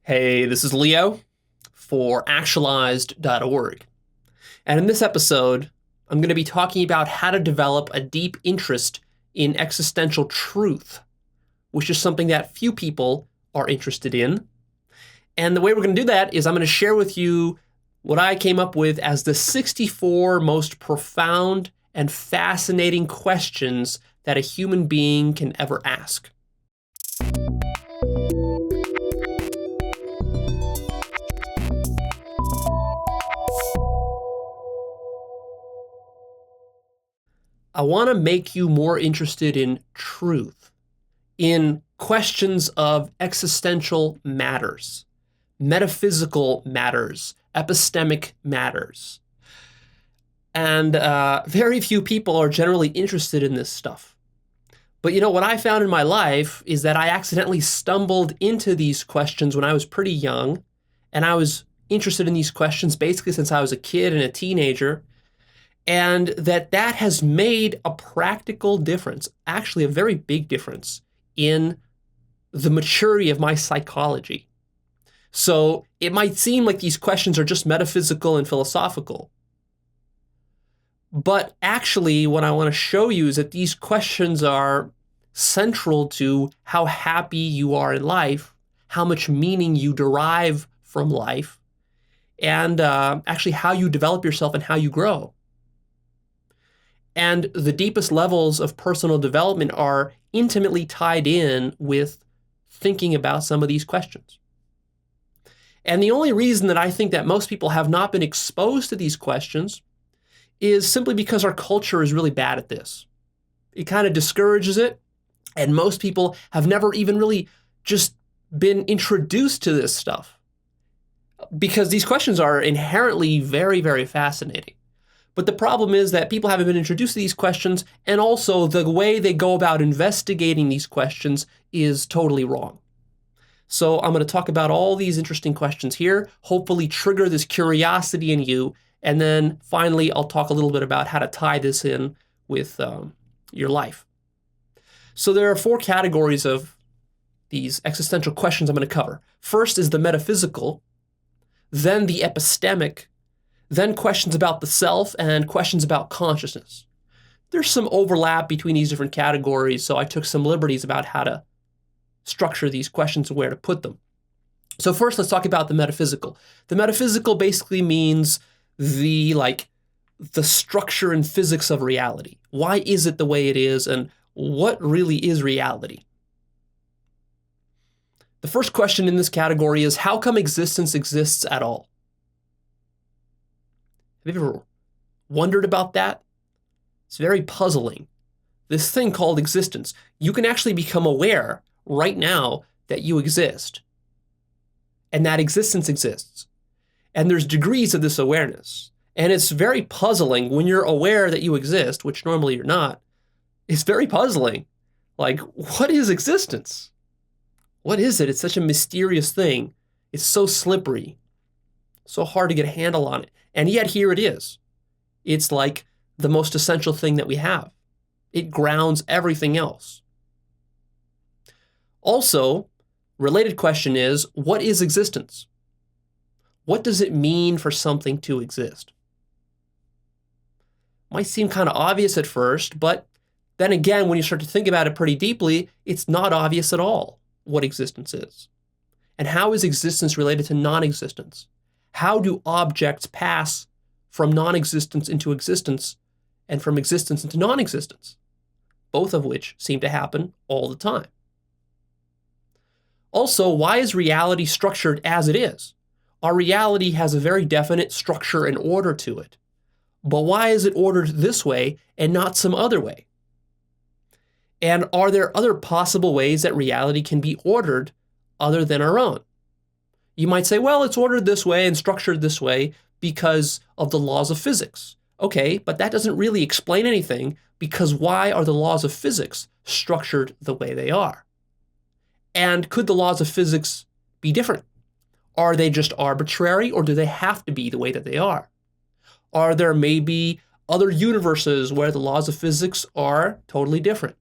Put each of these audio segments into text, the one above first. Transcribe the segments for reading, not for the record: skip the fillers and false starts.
Hey, this is Leo for Actualized.org. And in this episode, I'm going to be talking about how to develop a deep interest in existential truth, which is something that few people are interested in. And the way we're going to do that is I'm going to share with you what I came up with as the 64 most profound and fascinating questions that a human being can ever ask. I want to make you more interested in truth, in questions of existential matters, metaphysical matters, epistemic matters. And very few people are generally interested in this stuff. But you know, what I found in my life is that I accidentally stumbled into these questions when I was pretty young, and I was interested in these questions basically since I was a kid and a teenager. And that has made a practical difference, actually a very big difference in the maturity of my psychology. So it might seem like these questions are just metaphysical and philosophical. But actually, what I want to show you is that these questions are central to how happy you are in life, how much meaning you derive from life, and actually how you develop yourself and how you grow. And the deepest levels of personal development are intimately tied in with thinking about some of these questions. And the only reason that I think that most people have not been exposed to these questions is simply because our culture is really bad at this. It kind of discourages it, and most people have never even really just been introduced to this stuff because these questions are inherently very, very fascinating. But the problem is that people haven't been introduced to these questions, and also the way they go about investigating these questions is totally wrong. So I'm going to talk about all these interesting questions here, hopefully trigger this curiosity in you, and then finally I'll talk a little bit about how to tie this in with your life. So there are 4 categories of these existential questions I'm going to cover. First is the metaphysical, then the epistemic, then questions about the self, and questions about consciousness. There's some overlap between these different categories, so I took some liberties about how to structure these questions and where to put them. So first, let's talk about the metaphysical. The metaphysical basically means the structure and physics of reality. Why is it the way it is, and what really is reality? The first question in this category is, how come existence exists at all? Have you ever wondered about that? It's very puzzling. This thing called existence. You can actually become aware right now that you exist, and that existence exists. And there's degrees of this awareness. And it's very puzzling when you're aware that you exist, which normally you're not. It's very puzzling. Like, what is existence? What is it? It's such a mysterious thing. It's so slippery, so hard to get a handle on it. And yet here it is. It's like the most essential thing that we have. It grounds everything else. Also, related question is, what is existence? What does it mean for something to exist? Might seem kind of obvious at first, but then again, when you start to think about it pretty deeply, it's not obvious at all what existence is. And how is existence related to non-existence? How do objects pass from non-existence into existence and from existence into non-existence? Both of which seem to happen all the time. Also, why is reality structured as it is? Our reality has a very definite structure and order to it. But why is it ordered this way and not some other way? And are there other possible ways that reality can be ordered other than our own? You might say, well, it's ordered this way and structured this way because of the laws of physics. Okay, but that doesn't really explain anything, because why are the laws of physics structured the way they are? And could the laws of physics be different? Are they just arbitrary, or do they have to be the way that they are? Are there maybe other universes where the laws of physics are totally different?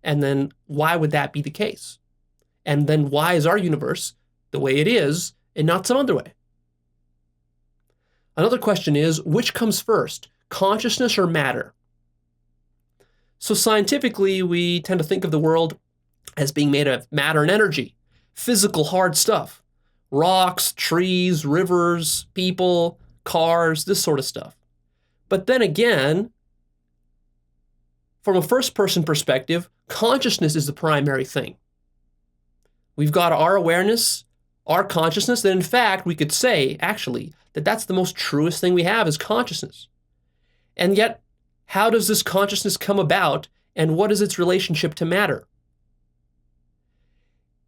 And then why would that be the case? And then why is our universe the way it is and not some other way. Another question is, which comes first, consciousness or matter? So scientifically, we tend to think of the world as being made of matter and energy, physical hard stuff, rocks, trees, rivers, people, cars, this sort of stuff. But then again, from a first-person perspective, consciousness is the primary thing. We've got our awareness, our consciousness, that in fact, we could say, actually, that that's the most truest thing we have is consciousness. And yet, how does this consciousness come about, and what is its relationship to matter?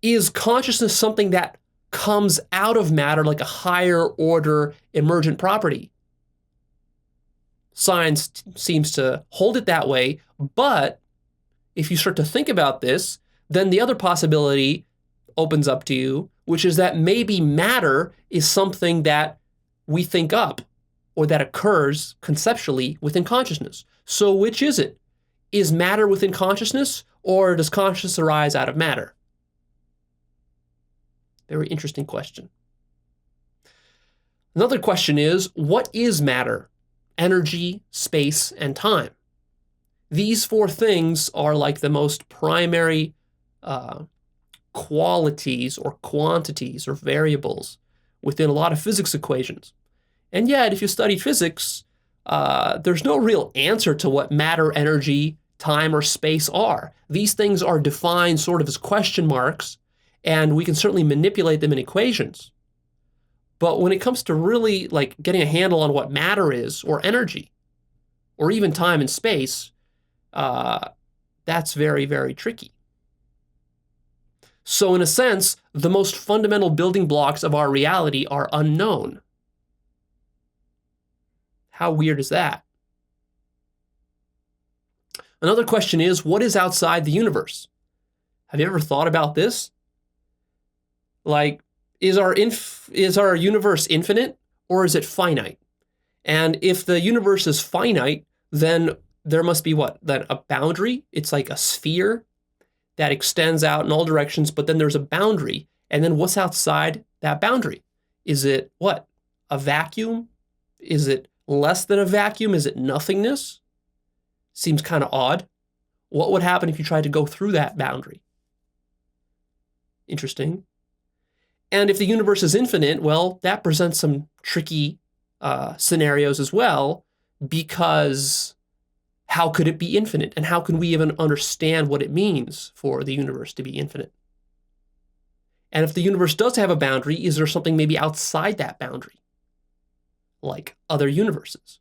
Is consciousness something that comes out of matter like a higher order emergent property? Science seems to hold it that way, but if you start to think about this, then the other possibility opens up to you, which is that maybe matter is something that we think up or that occurs conceptually within consciousness. So which is it? Is matter within consciousness, or does consciousness arise out of matter? Very interesting question. Another question is, what is matter? Energy, space, and time. These four things are like the most primary qualities or quantities or variables within a lot of physics equations. And yet, if you study physics, there's no real answer to what matter, energy, time, or space are. These things are defined sort of as question marks, and we can certainly manipulate them in equations. But when it comes to really like getting a handle on what matter is, or energy, or even time and space, that's very, very tricky. So in a sense, the most fundamental building blocks of our reality are unknown. How weird is that? Another question is, what is outside the universe? Have you ever thought about this? Like, is our universe infinite, or is it finite? And if the universe is finite, then there must be what? Then a boundary? It's like a sphere that extends out in all directions, but then there's a boundary. And then what's outside that boundary? Is it what? A vacuum? Is it less than a vacuum? Is it nothingness? Seems kind of odd. What would happen if you tried to go through that boundary? Interesting. And if the universe is infinite, well, that presents some tricky scenarios as well, because how could it be infinite? And how can we even understand what it means for the universe to be infinite? And if the universe does have a boundary, is there something maybe outside that boundary, like other universes?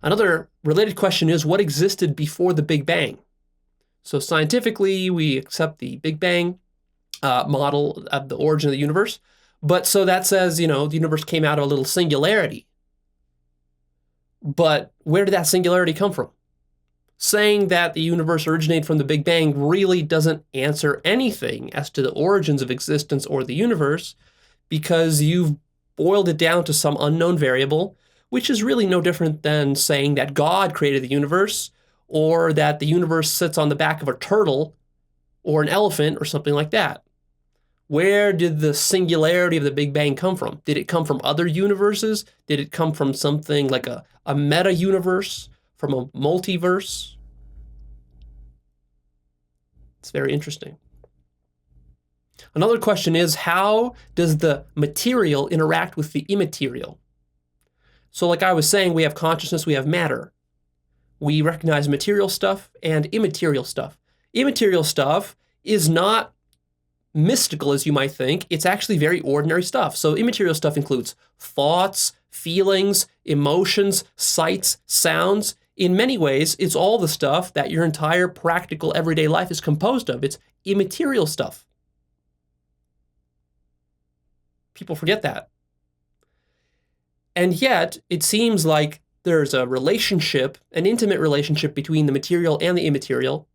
Another related question is, what existed before the Big Bang? So scientifically, we accept the Big Bang model of the origin of the universe. But so that says, the universe came out of a little singularity. But where did that singularity come from? Saying that the universe originated from the Big Bang really doesn't answer anything as to the origins of existence or the universe, because you've boiled it down to some unknown variable, which is really no different than saying that God created the universe, or that the universe sits on the back of a turtle or an elephant or something like that. Where did the singularity of the Big Bang come from? Did it come from other universes? Did it come from something like a meta-universe, from a multiverse? It's very interesting. Another question is, how does the material interact with the immaterial? So like I was saying, we have consciousness, we have matter. We recognize material stuff and immaterial stuff. Immaterial stuff is not mystical as you might think. It's actually very ordinary stuff. So immaterial stuff includes thoughts, feelings, emotions, sights, sounds. In many ways, it's all the stuff that your entire practical everyday life is composed of. It's immaterial stuff. People forget that. And yet, it seems like there's a relationship, an intimate relationship between the material and the immaterial.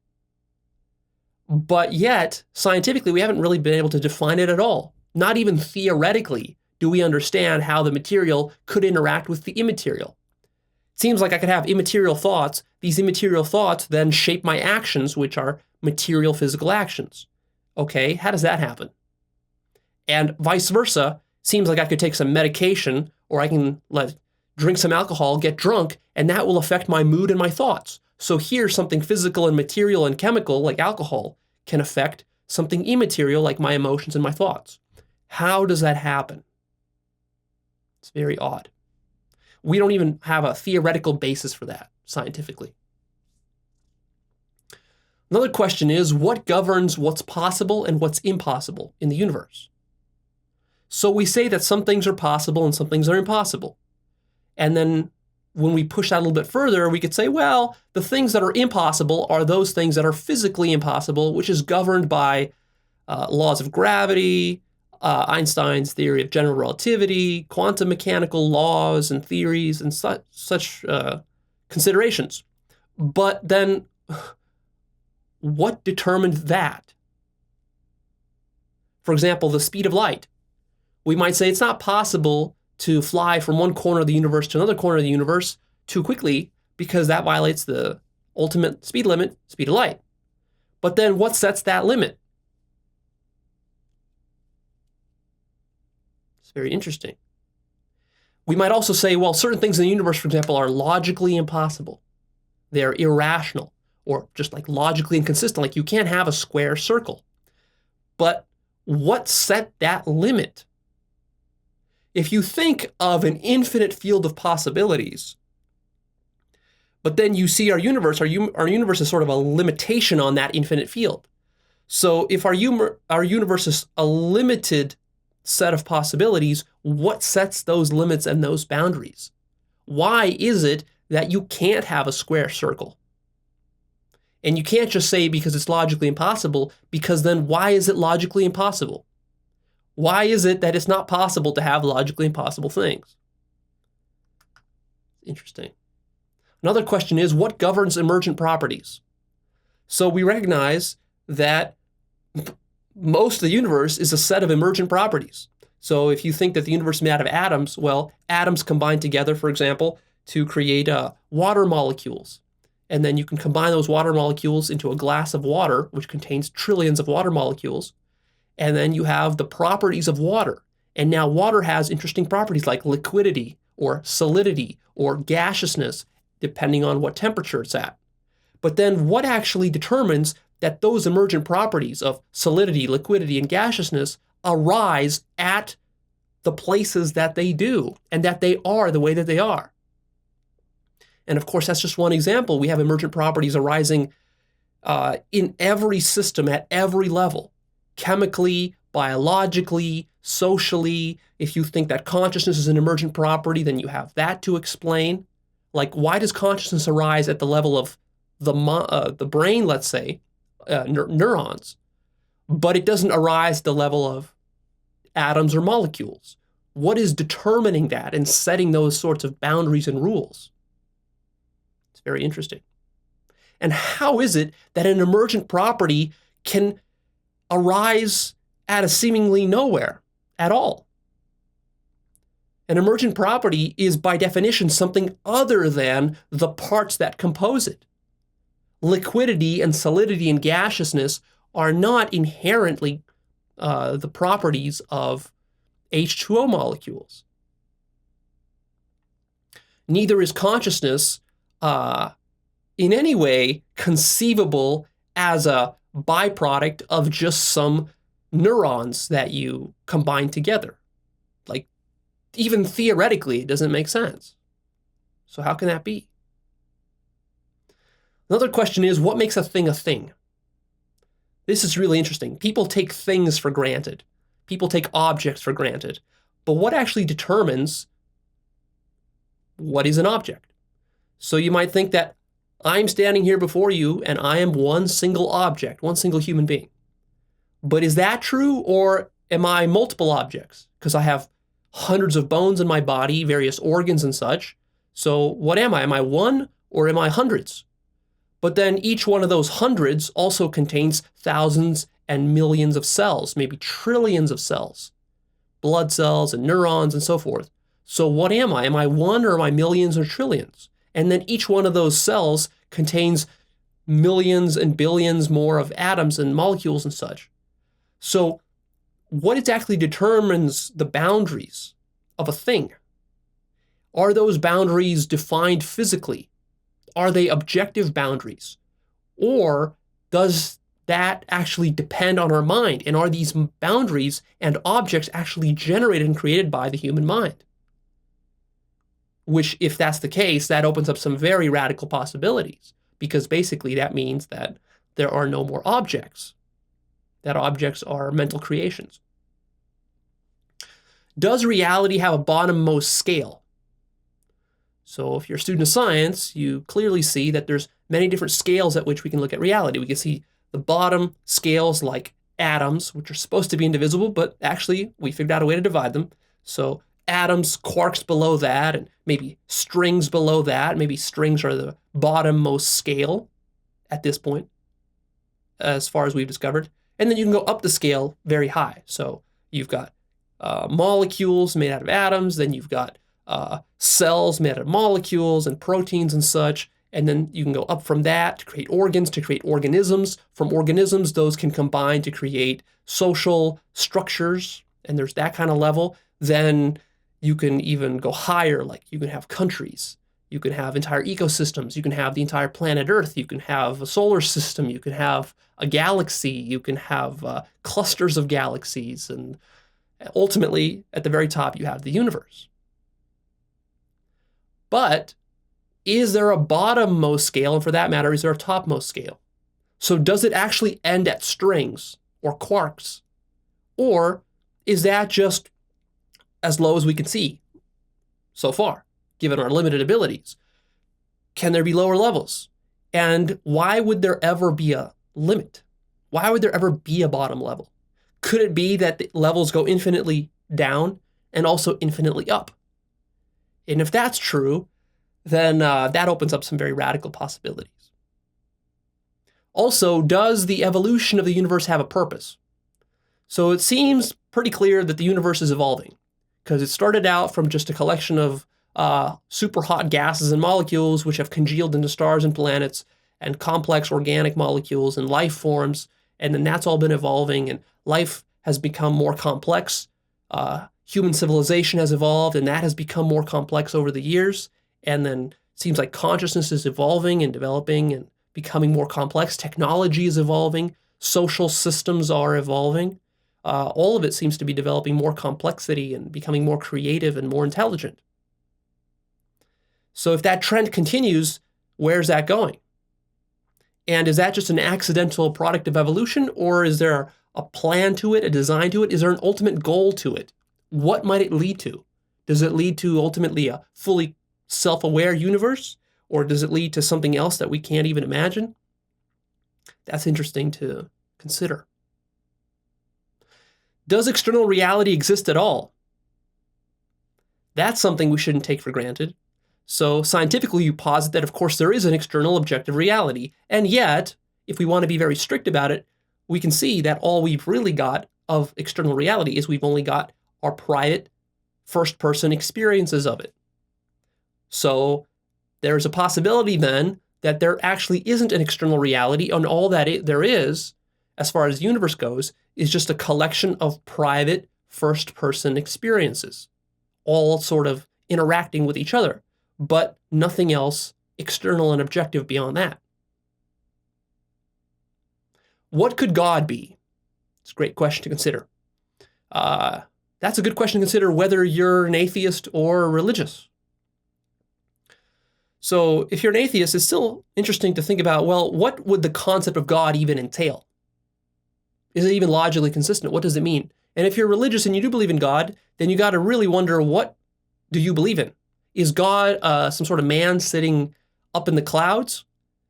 But yet, scientifically, we haven't really been able to define it at all. Not even theoretically do we understand how the material could interact with the immaterial. It seems like I could have immaterial thoughts. These immaterial thoughts then shape my actions, which are material physical actions. Okay, how does that happen? And vice versa, seems like I could take some medication, or I can drink some alcohol, get drunk, and that will affect my mood and my thoughts. So here, something physical and material and chemical, like alcohol, can affect something immaterial, like my emotions and my thoughts. How does that happen? It's very odd. We don't even have a theoretical basis for that scientifically. Another question is, what governs what's possible and what's impossible in the universe? So we say that some things are possible and some things are impossible. And then when we push that a little bit further, we could say, well, the things that are impossible are those things that are physically impossible, which is governed by laws of gravity, Einstein's theory of general relativity, quantum mechanical laws and theories, and such considerations. But then, what determined that? For example, the speed of light. We might say it's not possible to fly from one corner of the universe to another corner of the universe too quickly, because that violates the ultimate speed limit, speed of light. But then what sets that limit? It's very interesting. We might also say, well, certain things in the universe, for example, are logically impossible. They're irrational, or just like logically inconsistent, like you can't have a square circle. But what set that limit? If you think of an infinite field of possibilities, but then you see our universe is sort of a limitation on that infinite field. So if our universe is a limited set of possibilities, what sets those limits and those boundaries? Why is it that you can't have a square circle? And you can't just say because it's logically impossible, because then why is it logically impossible? Why is it that it's not possible to have logically impossible things? Interesting. Another question is, what governs emergent properties? So we recognize that most of the universe is a set of emergent properties. So if you think that the universe is made out of atoms, well, atoms combine together, for example, to create water molecules. And then you can combine those water molecules into a glass of water, which contains trillions of water molecules. And then you have the properties of water. And now water has interesting properties like liquidity or solidity or gaseousness, depending on what temperature it's at. But then what actually determines that those emergent properties of solidity, liquidity, and gaseousness arise at the places that they do, and that they are the way that they are? And of course, that's just one example. We have emergent properties arising in every system at every level. Chemically, biologically, socially. If you think that consciousness is an emergent property, then you have that to explain. Like, why does consciousness arise at the level of the brain, let's say, neurons, but it doesn't arise at the level of atoms or molecules? What is determining that and setting those sorts of boundaries and rules? It's very interesting. And how is it that an emergent property can arise at a seemingly nowhere at all? An emergent property is by definition something other than the parts that compose it. Liquidity and solidity and gaseousness are not inherently the properties of H2O molecules. Neither is consciousness in any way conceivable as a byproduct of just some neurons that you combine together. Like, even theoretically, it doesn't make sense. So how can that be? Another question is, what makes a thing a thing? This is really interesting. People take things for granted. People take objects for granted. But what actually determines what is an object? So you might think that I'm standing here before you and I am one single object, one single human being. But is that true, or am I multiple objects? Because I have hundreds of bones in my body, various organs and such. So what am I? Am I one, or am I hundreds? But then each one of those hundreds also contains thousands and millions of cells, maybe trillions of cells, blood cells and neurons and so forth. So what am I? Am I one, or am I millions or trillions? And then each one of those cells contains millions and billions more of atoms and molecules and such. So what exactly determines the boundaries of a thing? Are those boundaries defined physically? Are they objective boundaries? Or does that actually depend on our mind? And are these boundaries and objects actually generated and created by the human mind? Which, if that's the case, that opens up some very radical possibilities, because basically that means that there are no more objects, that objects are mental creations. Does reality have a bottommost scale? So if you're a student of science, you clearly see that there's many different scales at which we can look at reality. We can see the bottom scales like atoms, which are supposed to be indivisible, but actually we figured out a way to divide them. So atoms, quarks below that, and maybe strings below that. Maybe strings are the bottommost scale at this point, as far as we've discovered. And then you can go up the scale very high. So you've got molecules made out of atoms, then you've got cells made out of molecules and proteins and such, and then you can go up from that to create organs, to create organisms. From organisms, those can combine to create social structures, and there's that kind of level. Then you can even go higher, like you can have countries, you can have entire ecosystems, you can have the entire planet Earth, you can have a solar system, you can have a galaxy, you can have clusters of galaxies, and ultimately, at the very top, you have the universe. But is there a bottommost scale? And for that matter, is there a topmost scale? So does it actually end at strings or quarks? Or is that just as low as we can see so far, given our limited abilities? Can there be lower levels? And why would there ever be a limit? Why would there ever be a bottom level? Could it be that the levels go infinitely down and also infinitely up? And if that's true, then that opens up some very radical possibilities. Also, does the evolution of the universe have a purpose? So it seems pretty clear that the universe is evolving, because it started out from just a collection of super hot gases and molecules which have congealed into stars and planets and complex organic molecules and life forms, and then that's all been evolving, and life has become more complex. Human civilization has evolved, and that has become more complex over the years. And then it seems like consciousness is evolving and developing and becoming more complex. Technology is evolving. Social systems are evolving. All of it seems to be developing more complexity and becoming more creative and more intelligent. So if that trend continues, where's that going? And is that just an accidental product of evolution, or is there a plan to it, a design to it? Is there an ultimate goal to it? What might it lead to? Does it lead to ultimately a fully self-aware universe, or does it lead to something else that we can't even imagine? That's interesting to consider. Does external reality exist at all? That's something we shouldn't take for granted. So scientifically, you posit that, of course, there is an external objective reality. And yet, if we want to be very strict about it, we can see that all we've really got of external reality is we've only got our private first-person experiences of it. So there's a possibility then that there actually isn't an external reality, and all that there is, as far as the universe goes, is just a collection of private first-person experiences, all sort of interacting with each other, but nothing else external and objective beyond that. What could God be? It's a great question to consider. That's a good question to consider whether you're an atheist or religious. So if you're an atheist, it's still interesting to think about, well, what would the concept of God even entail? Is it even logically consistent? What does it mean? And if you're religious and you do believe in God, then you got to really wonder, what do you believe in? Is God some sort of man sitting up in the clouds?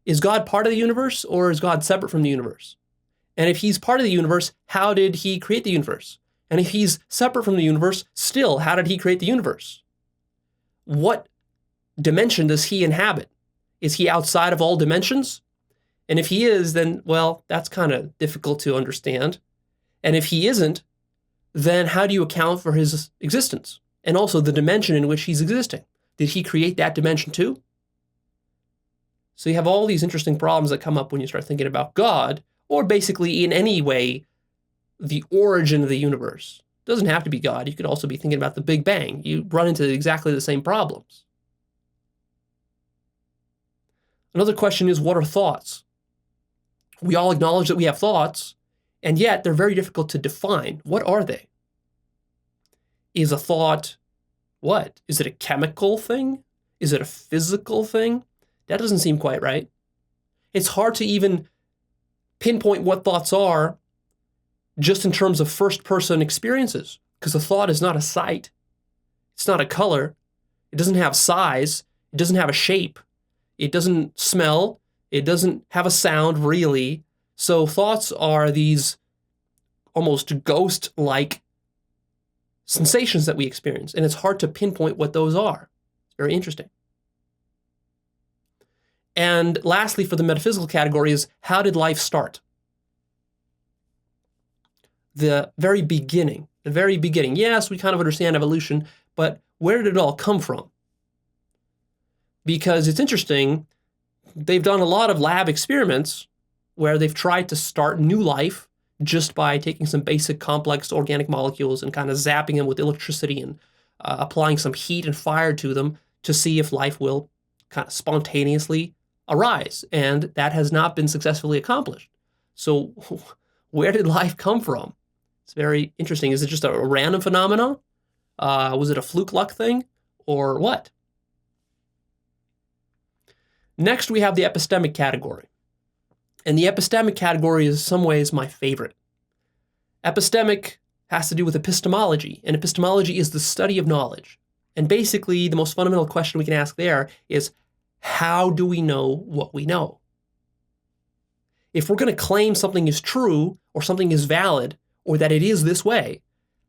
Is God part of the universe, or is God separate from the universe? And if he's part of the universe, how did he create the universe? And if he's separate from the universe, still, how did he create the universe? What dimension does he inhabit? Is he outside of all dimensions? And if he is, then, well, that's kind of difficult to understand. And if he isn't, then how do you account for his existence? And also the dimension in which he's existing. Did he create that dimension too? So you have all these interesting problems that come up when you start thinking about God, or basically in any way the origin of the universe. It doesn't have to be God. You could also be thinking about the Big Bang. You run into exactly the same problems. Another question is, what are thoughts? We all acknowledge that we have thoughts, and yet they're very difficult to define. What are they? Is a thought what? Is it a chemical thing? Is it a physical thing? That doesn't seem quite right. It's hard to even pinpoint what thoughts are just in terms of first-person experiences, because a thought is not a sight. It's not a color. It doesn't have size. It doesn't have a shape. It doesn't smell. It doesn't have a sound, really. So thoughts are these almost ghost-like sensations that we experience, and it's hard to pinpoint what those are. It's very interesting. And lastly, for the metaphysical category is, how did life start? The very beginning. Yes, we kind of understand evolution, but where did it all come from? Because it's interesting, they've done a lot of lab experiments where they've tried to start new life just by taking some basic complex organic molecules and kind of zapping them with electricity and applying some heat and fire to them to see if life will kind of spontaneously arise. And that has not been successfully accomplished. So where did life come from? It's very interesting. Is it just a random phenomenon? Was it a fluke luck thing or what? Next, we have the epistemic category. And the epistemic category is in some ways my favorite. Epistemic has to do with epistemology, and epistemology is the study of knowledge. And basically, the most fundamental question we can ask there is, how do we know what we know? If we're going to claim something is true, or something is valid, or that it is this way,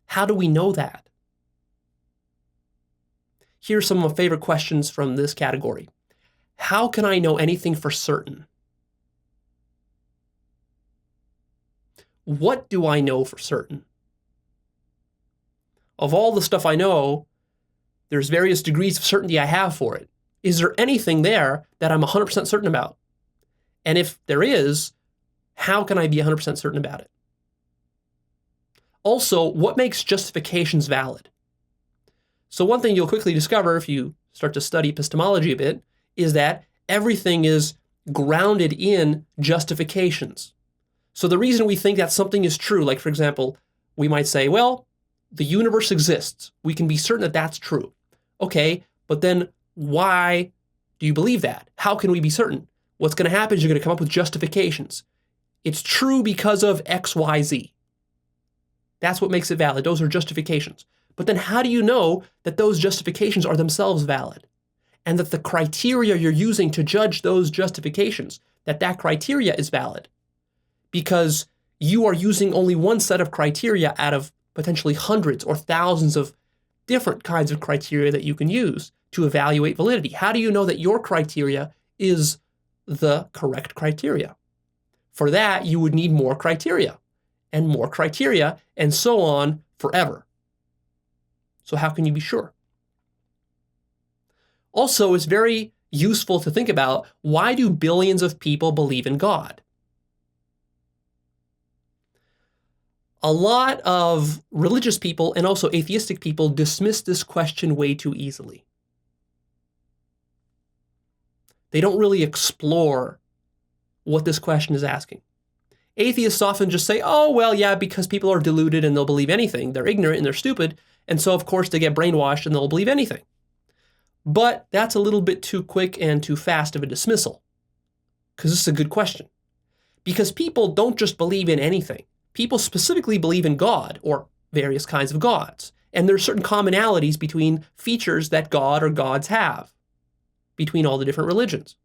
how do we know that? Here's some of my favorite questions from this category. How can I know anything for certain? What do I know for certain? Of all the stuff I know, there's various degrees of certainty I have for it. Is there anything there that I'm 100% certain about? And if there is, how can I be 100% certain about it? Also, what makes justifications valid? So one thing you'll quickly discover if you start to study epistemology a bit is that everything is grounded in justifications. So the reason we think that something is true, like for example, we might say, well, the universe exists. We can be certain that that's true. Okay, but then why do you believe that? How can we be certain? What's going to happen is you're going to come up with justifications. It's true because of X, Y, Z. That's what makes it valid. Those are justifications. But then how do you know that those justifications are themselves valid? And that the criteria you're using to judge those justifications, that criteria is valid? Because you are using only one set of criteria out of potentially hundreds or thousands of different kinds of criteria that you can use to evaluate validity. How do you know that your criteria is the correct criteria? For that, you would need more criteria, and so on forever. So how can you be sure? Also, it's very useful to think about, why do billions of people believe in God? A lot of religious people and also atheistic people dismiss this question way too easily. They don't really explore what this question is asking. Atheists often just say, oh, well, yeah, because people are deluded and they'll believe anything. They're ignorant and they're stupid. And so, of course, they get brainwashed and they'll believe anything. But that's a little bit too quick and too fast of a dismissal. Because this is a good question. Because people don't just believe in anything. People specifically believe in God or various kinds of gods. And there are certain commonalities between features that God or gods have between all the different religions.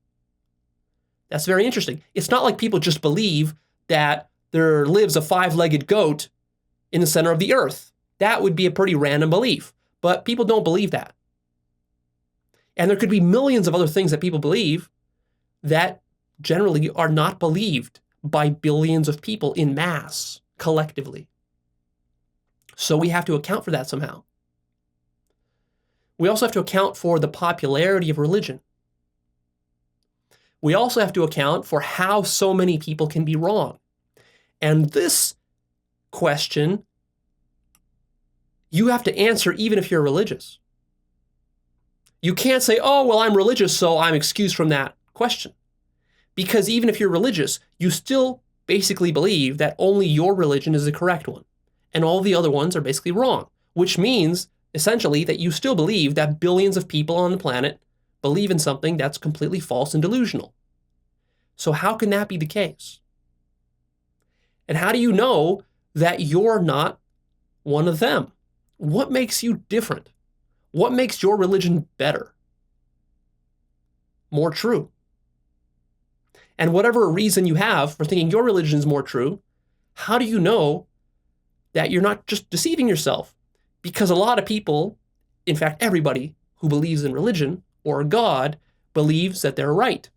That's very interesting. It's not like people just believe that there lives a five-legged goat in the center of the earth. That would be a pretty random belief. But people don't believe that. And there could be millions of other things that people believe that generally are not believed by billions of people in mass, collectively. So we have to account for that somehow. We also have to account for the popularity of religion. We also have to account for how so many people can be wrong. And this question you have to answer even if you're religious. You can't say, oh, well, I'm religious, so I'm excused from that question. Because even if you're religious, you still basically believe that only your religion is the correct one, and all the other ones are basically wrong, which means essentially that you still believe that billions of people on the planet believe in something that's completely false and delusional. So how can that be the case? And how do you know that you're not one of them? What makes you different? What makes your religion better? More true? And whatever reason you have for thinking your religion is more true, how do you know that you're not just deceiving yourself? Because a lot of people, in fact, everybody who believes in religion or God believes that they're right.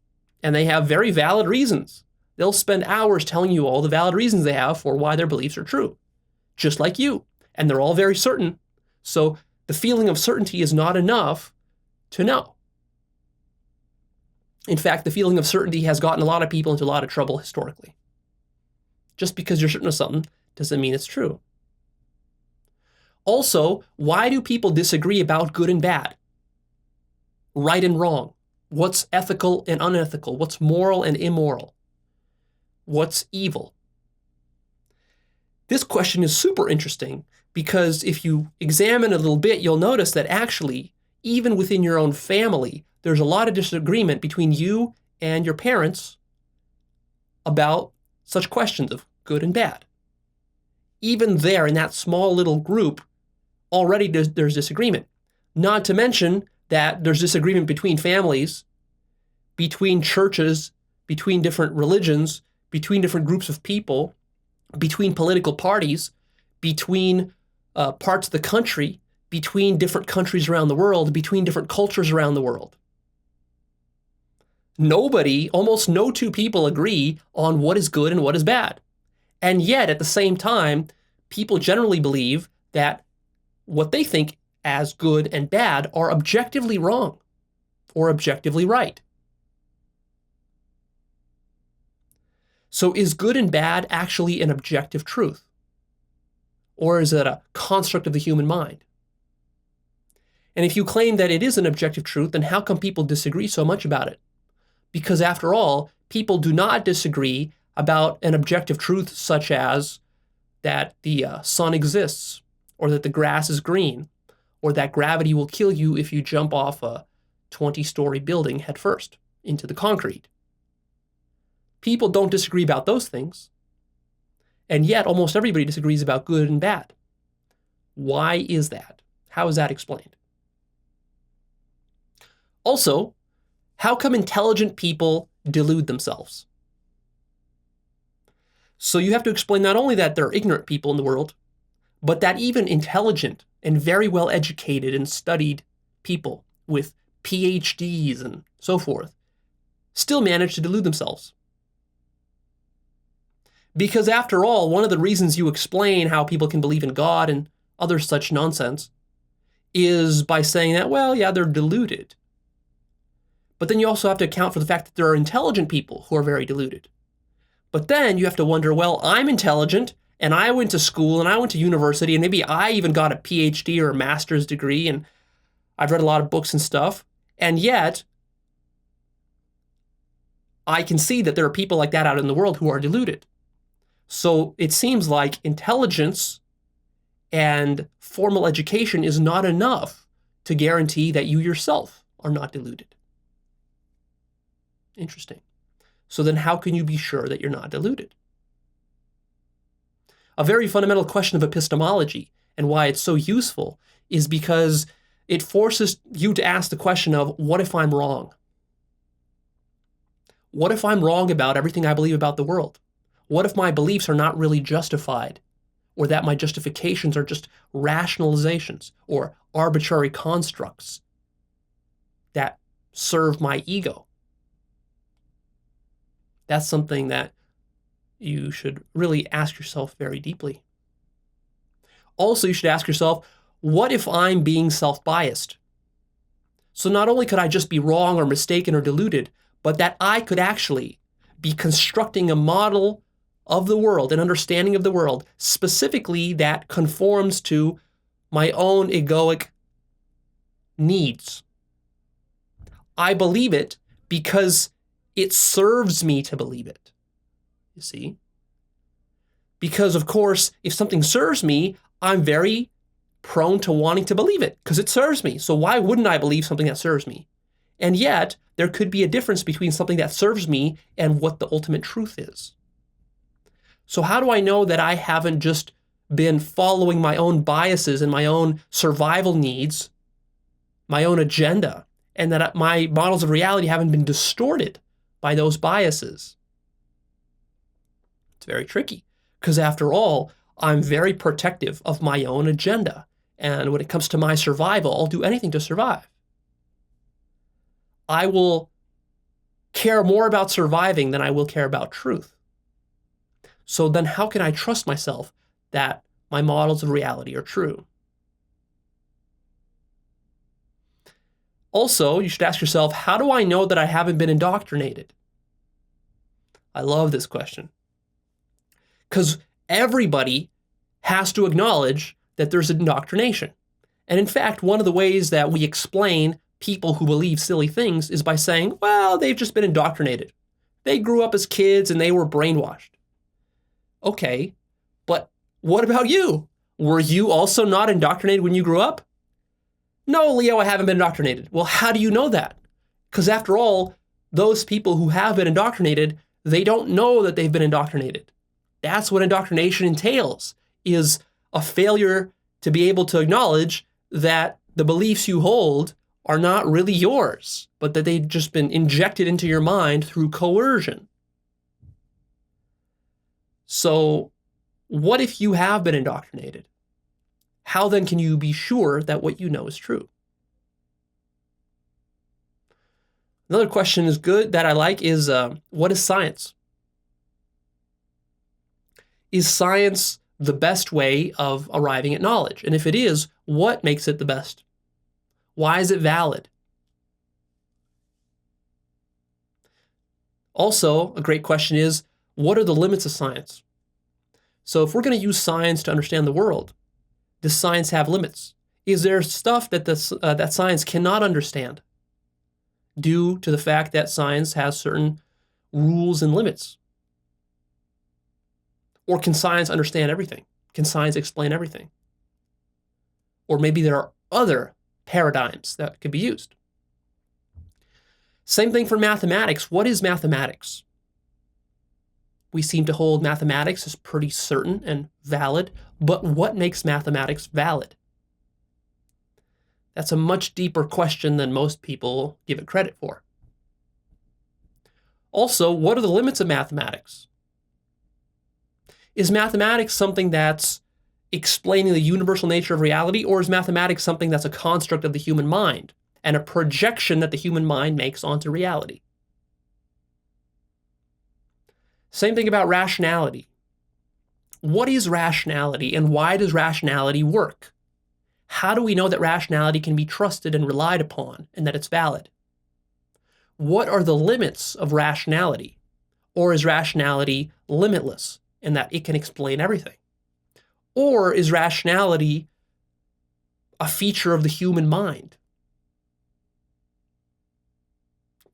And they have very valid reasons. They'll spend hours telling you all the valid reasons they have for why their beliefs are true, just like you. And they're all very certain. So the feeling of certainty is not enough to know. In fact, the feeling of certainty has gotten a lot of people into a lot of trouble historically. Just because you're certain of something doesn't mean it's true. Also, why do people disagree about good and bad? Right and wrong? What's ethical and unethical? What's moral and immoral? What's evil? This question is super interesting because if you examine a little bit, you'll notice that actually, even within your own family, there's a lot of disagreement between you and your parents about such questions of good and bad. Even there, in that small little group, already there's disagreement. Not to mention that there's disagreement between families, between churches, between different religions, between different groups of people, between political parties, between parts of the country, between different countries around the world, between different cultures around the world. Almost no two people agree on what is good and what is bad. And yet, at the same time, people generally believe that what they think as good and bad are objectively wrong or objectively right. So is good and bad actually an objective truth? Or is it a construct of the human mind? And if you claim that it is an objective truth, then how come people disagree so much about it? Because after all, people do not disagree about an objective truth such as that the sun exists, or that the grass is green, or that gravity will kill you if you jump off a 20-story building headfirst into the concrete. People don't disagree about those things. And yet almost everybody disagrees about good and bad. Why is that? How is that explained? Also, how come intelligent people delude themselves? So you have to explain not only that there are ignorant people in the world, but that even intelligent and very well educated and studied people with PhDs and so forth still manage to delude themselves. Because after all, one of the reasons you explain how people can believe in God and other such nonsense is by saying that, well, yeah, they're deluded. But then you also have to account for the fact that there are intelligent people who are very deluded. But then you have to wonder, well, I'm intelligent and I went to school and I went to university and maybe I even got a PhD or a master's degree and I've read a lot of books and stuff. And yet I can see that there are people like that out in the world who are deluded. So it seems like intelligence and formal education is not enough to guarantee that you yourself are not deluded. Interesting. So then how can you be sure that you're not deluded? A very fundamental question of epistemology and why it's so useful is because it forces you to ask the question of, what if I'm wrong? What if I'm wrong about everything I believe about the world? What if my beliefs are not really justified, or that my justifications are just rationalizations or arbitrary constructs that serve my ego? That's something that you should really ask yourself very deeply. Also, you should ask yourself, what if I'm being self-biased? So not only could I just be wrong or mistaken or deluded, but that I could actually be constructing a model of the world, an understanding of the world, specifically that conforms to my own egoic needs. I believe it because it serves me to believe it. You see? Because, of course, if something serves me, I'm very prone to wanting to believe it because it serves me. So why wouldn't I believe something that serves me? And yet, there could be a difference between something that serves me and what the ultimate truth is. So how do I know that I haven't just been following my own biases and my own survival needs, my own agenda, and that my models of reality haven't been distorted by those biases? It's very tricky because, after all, I'm very protective of my own agenda. And when it comes to my survival, I'll do anything to survive. I will care more about surviving than I will care about truth. So then how can I trust myself that my models of reality are true? Also, you should ask yourself, how do I know that I haven't been indoctrinated? I love this question. Because everybody has to acknowledge that there's indoctrination. And in fact, one of the ways that we explain people who believe silly things is by saying, well, they've just been indoctrinated. They grew up as kids and they were brainwashed. Okay, but what about you? Were you also not indoctrinated when you grew up? No, Leo, I haven't been indoctrinated. Well, how do you know that? Because after all, those people who have been indoctrinated, they don't know that they've been indoctrinated. That's what indoctrination entails, is a failure to be able to acknowledge that the beliefs you hold are not really yours, but that they've just been injected into your mind through coercion. So what if you have been indoctrinated? How then can you be sure that what you know is true? Another question is good that I like is, what is science? Is science the best way of arriving at knowledge? And if it is, what makes it the best? Why is it valid? Also, a great question is, what are the limits of science? So if we're going to use science to understand the world, does science have limits? Is there stuff that that science cannot understand due to the fact that science has certain rules and limits? Or can science understand everything? Can science explain everything? Or maybe there are other paradigms that could be used. Same thing for mathematics. What is mathematics? We seem to hold mathematics as pretty certain and valid, but what makes mathematics valid? That's a much deeper question than most people give it credit for. Also, what are the limits of mathematics? Is mathematics something that's explaining the universal nature of reality, or is mathematics something that's a construct of the human mind and a projection that the human mind makes onto reality? Same thing about rationality. What is rationality and why does rationality work? How do we know that rationality can be trusted and relied upon and that it's valid? What are the limits of rationality? Or is rationality limitless in that it can explain everything? Or is rationality a feature of the human mind?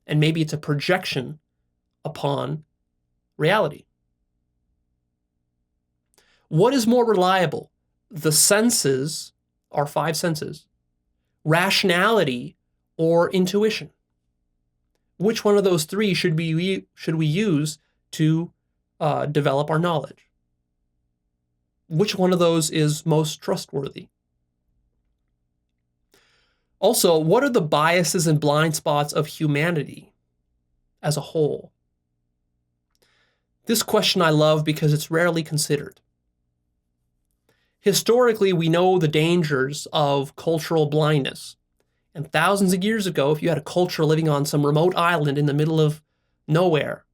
And maybe it's a projection upon reality. What is more reliable? The senses, our five senses, rationality, or intuition? Which one of those three should we use to develop our knowledge? Which one of those is most trustworthy? Also, what are the biases and blind spots of humanity as a whole? This question I love because it's rarely considered. Historically, we know the dangers of cultural blindness. And thousands of years ago, if you had a culture living on some remote island in the middle of nowhere,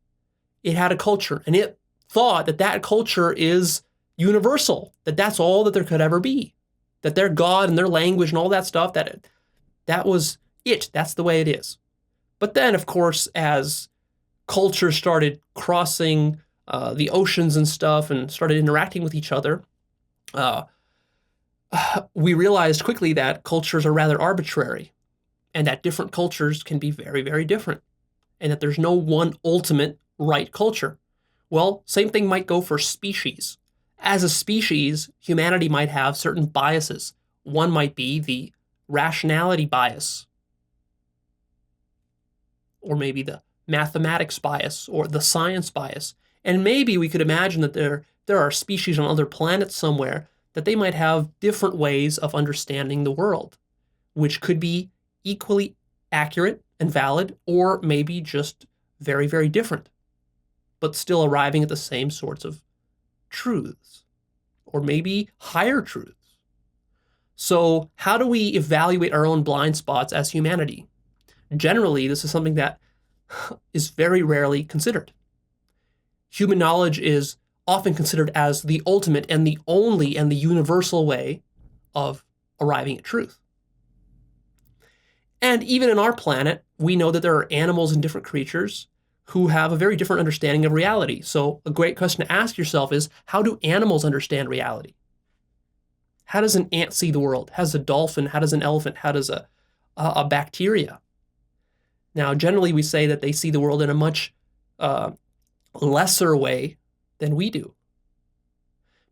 it had a culture, and it thought that that culture is universal, that that's all that there could ever be, that their God and their language and all that stuff, that was it. That's the way it is. But then, of course, as culture started crossing the oceans and stuff and started interacting with each other, we realized quickly that cultures are rather arbitrary and that different cultures can be very, very different and that there's no one ultimate right culture. Well, same thing might go for species. As a species, humanity might have certain biases. One might be the rationality bias, or maybe the mathematics bias, or the science bias. And maybe we could imagine that there are species on other planets somewhere that they might have different ways of understanding the world, which could be equally accurate and valid, or maybe just very, very different, but still arriving at the same sorts of truths, or maybe higher truths. So how do we evaluate our own blind spots as humanity? Generally, this is something that is very rarely considered. Human knowledge is often considered as the ultimate and the only and the universal way of arriving at truth. And even in our planet, we know that there are animals and different creatures who have a very different understanding of reality. So a great question to ask yourself is, how do animals understand reality? How does an ant see the world? How does a dolphin? How does an elephant? How does a bacteria? Now, generally, we say that they see the world in a much lesser way than we do.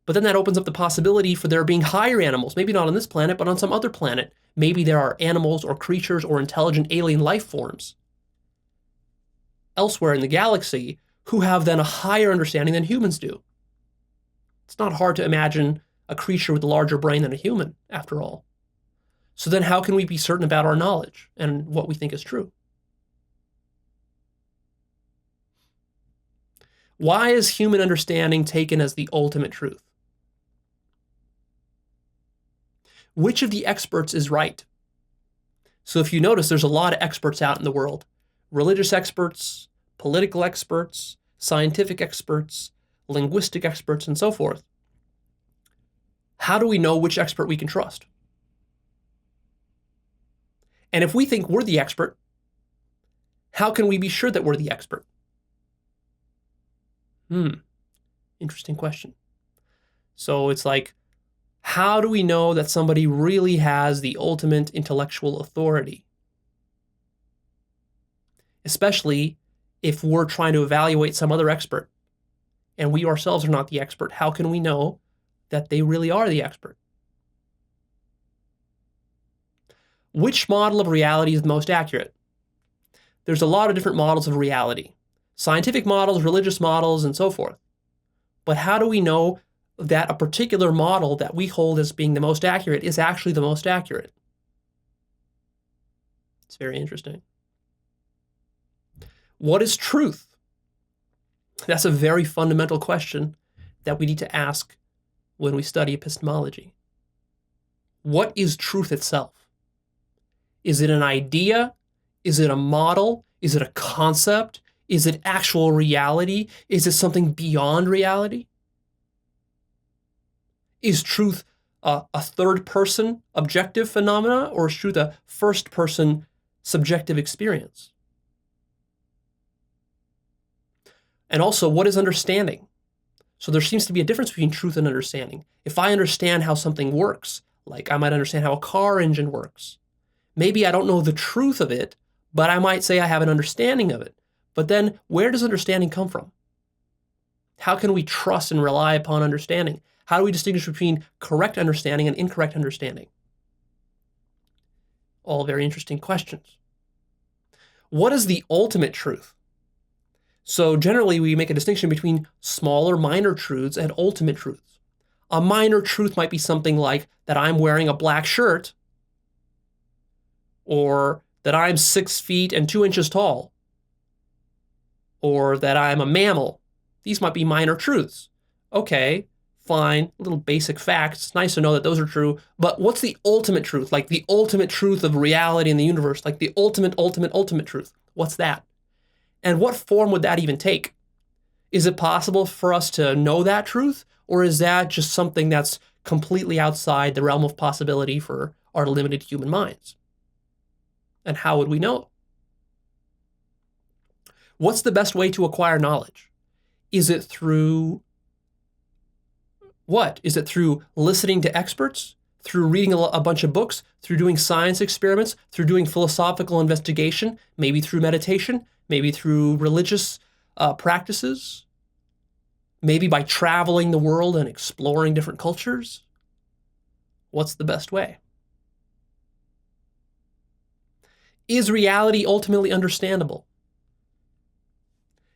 But then that opens up the possibility for there being higher animals, maybe not on this planet, but on some other planet. Maybe there are animals or creatures or intelligent alien life forms elsewhere in the galaxy who have then a higher understanding than humans do. It's not hard to imagine a creature with a larger brain than a human, after all. So then how can we be certain about our knowledge and what we think is true? Why is human understanding taken as the ultimate truth? Which of the experts is right? So if you notice, there's a lot of experts out in the world. Religious experts, political experts, scientific experts, linguistic experts, and so forth. How do we know which expert we can trust? And if we think we're the expert, how can we be sure that we're the expert? Interesting question. So it's like, how do we know that somebody really has the ultimate intellectual authority? Especially if we're trying to evaluate some other expert and we ourselves are not the expert, how can we know that they really are the expert? Which model of reality is the most accurate? There's a lot of different models of reality. Scientific models, religious models, and so forth. But how do we know that a particular model that we hold as being the most accurate is actually the most accurate? It's very interesting. What is truth? That's a very fundamental question that we need to ask when we study epistemology. What is truth itself? Is it an idea? Is it a model? Is it a concept? Is it actual reality? Is it something beyond reality? Is truth a third-person objective phenomena, or is truth a first-person subjective experience? And also, what is understanding? So there seems to be a difference between truth and understanding. If I understand how something works, like I might understand how a car engine works, maybe I don't know the truth of it, but I might say I have an understanding of it. But then where does understanding come from? How can we trust and rely upon understanding? How do we distinguish between correct understanding and incorrect understanding? All very interesting questions. What is the ultimate truth? So generally we make a distinction between smaller minor truths and ultimate truths. A minor truth might be something like that I'm wearing a black shirt, or that I'm 6 feet and 2 inches tall, or that I'm a mammal. These might be minor truths. Okay, fine, little basic facts. It's nice to know that those are true, but what's the ultimate truth? Like the ultimate truth of reality in the universe, like the ultimate truth. What's that? And what form would that even take? Is it possible for us to know that truth, or is that just something that's completely outside the realm of possibility for our limited human minds? And how would we know? What's the best way to acquire knowledge? Is it through what? Is it through listening to experts? Through reading a bunch of books? Through doing science experiments? Through doing philosophical investigation? Maybe through meditation? Maybe through religious practices? Maybe by traveling the world and exploring different cultures? What's the best way? Is reality ultimately understandable?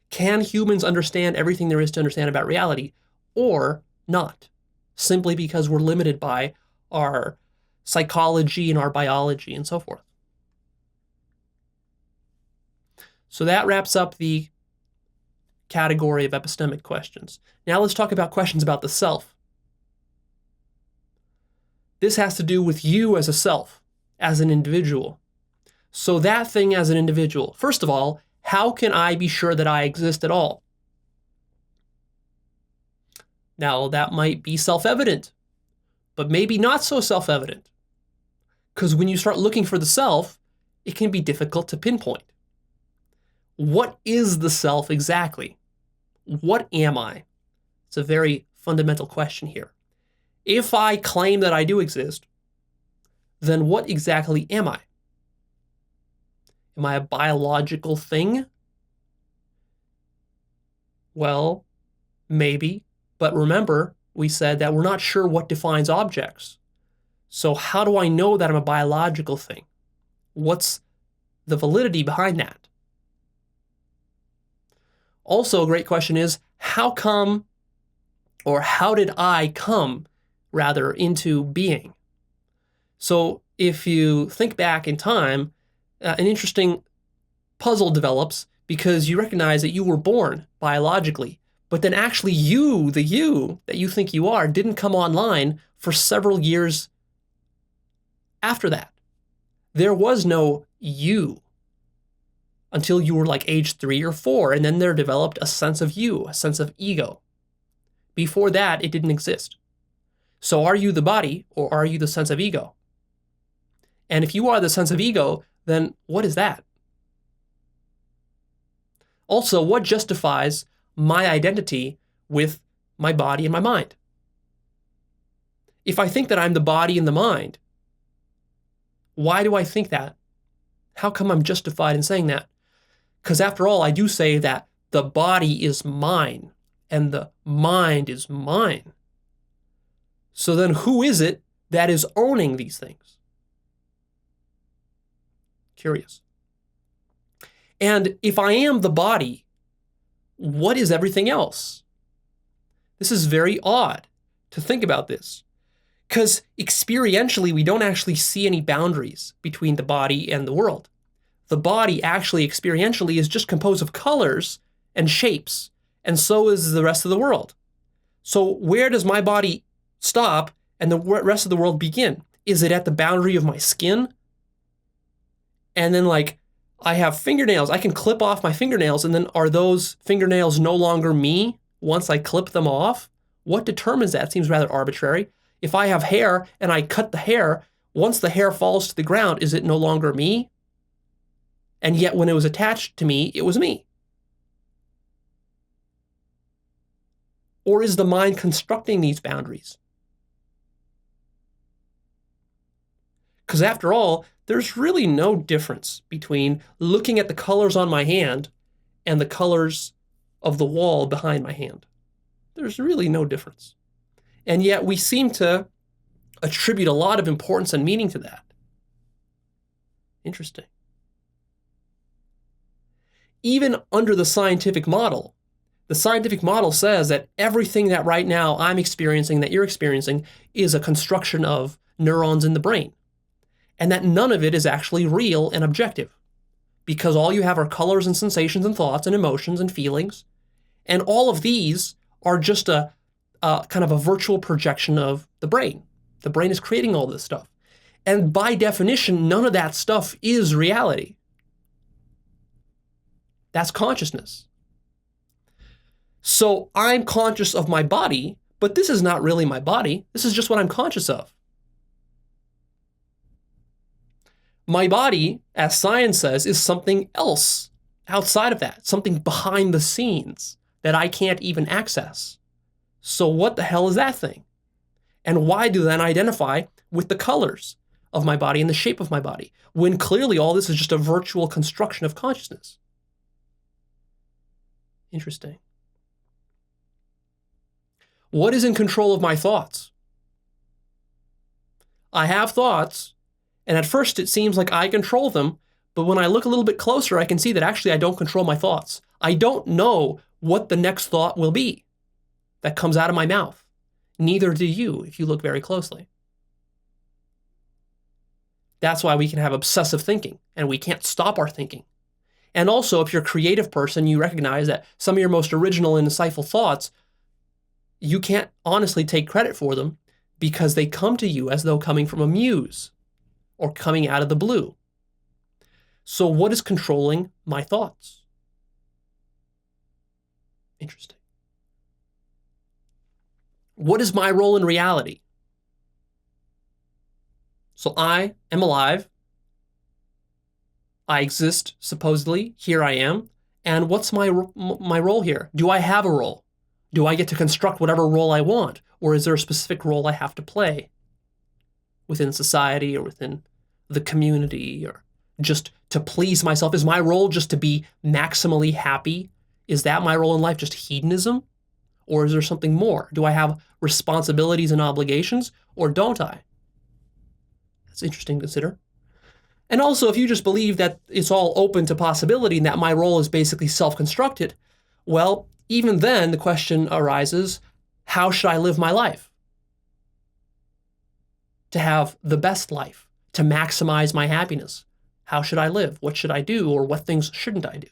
Can humans understand everything there is to understand about reality, or not, simply because we're limited by our psychology and our biology and so forth? So that wraps up the category of epistemic questions. Now let's talk about questions about the self. This has to do with you as a self, as an individual. So that thing as an individual, first of all, how can I be sure that I exist at all? Now, that might be self-evident, but maybe not so self-evident. Because when you start looking for the self, it can be difficult to pinpoint. What is the self exactly? What am I? It's a very fundamental question here. If I claim that I do exist, then what exactly am I? Am I a biological thing? Well, maybe. But remember, we said that we're not sure what defines objects. So how do I know that I'm a biological thing? What's the validity behind that? Also, a great question is, how come, or how did I come, rather, into being? So if you think back in time, an interesting puzzle develops because you recognize that you were born biologically, but then actually you, the you that you think you are, didn't come online for several years after that. There was no you until you were like age 3 or 4, and then there developed a sense of you, a sense of ego. Before that, it didn't exist. So are you the body, or are you the sense of ego? And if you are the sense of ego, then what is that? Also, what justifies my identity with my body and my mind? If I think that I'm the body and the mind, why do I think that? How come I'm justified in saying that? Because after all, I do say that the body is mine and the mind is mine. So then who is it that is owning these things? Curious. And if I am the body, what is everything else? This is very odd to think about this, because experientially, we don't actually see any boundaries between the body and the world. The body actually experientially is just composed of colors and shapes, and so is the rest of the world. So where does my body stop and the rest of the world begin? Is it at the boundary of my skin? And then like, I have fingernails. I can clip off my fingernails, and then are those fingernails no longer me once I clip them off? What determines that? Seems rather arbitrary. If I have hair and I cut the hair, once the hair falls to the ground, is it no longer me? And yet when it was attached to me, it was me. Or is the mind constructing these boundaries? Because after all, there's really no difference between looking at the colors on my hand and the colors of the wall behind my hand. There's really no difference. And yet we seem to attribute a lot of importance and meaning to that. Interesting. Even under the scientific model says that everything that right now I'm experiencing, that you're experiencing, is a construction of neurons in the brain. And that none of it is actually real and objective, because all you have are colors and sensations and thoughts and emotions and feelings. And all of these are just a kind of a virtual projection of the brain. The brain is creating all this stuff. And by definition, none of that stuff is reality. That's consciousness. So I'm conscious of my body, but this is not really my body. This is just what I'm conscious of. My body, as science says, is something else outside of that, something behind the scenes that I can't even access. So what the hell is that thing? And why do then identify with the colors of my body and the shape of my body, when clearly all this is just a virtual construction of consciousness? Interesting. What is in control of my thoughts? I have thoughts, and at first it seems like I control them, but when I look a little bit closer, I can see that actually I don't control my thoughts. I don't know what the next thought will be that comes out of my mouth. Neither do you if you look very closely. That's why we can have obsessive thinking, and we can't stop our thinking. And also, if you're a creative person, you recognize that some of your most original and insightful thoughts, you can't honestly take credit for them because they come to you as though coming from a muse or coming out of the blue. So what is controlling my thoughts? Interesting. What is my role in reality? So I am alive. I exist, supposedly. Here I am. And what's my role here? Do I have a role? Do I get to construct whatever role I want? Or is there a specific role I have to play within society or within the community, or just to please myself? Is my role just to be maximally happy? Is that my role in life, just hedonism? Or is there something more? Do I have responsibilities and obligations, or don't I? That's interesting to consider. And also, if you just believe that it's all open to possibility and that my role is basically self-constructed, well, even then the question arises, how should I live my life? To have the best life, to maximize my happiness. How should I live? What should I do, or what things shouldn't I do?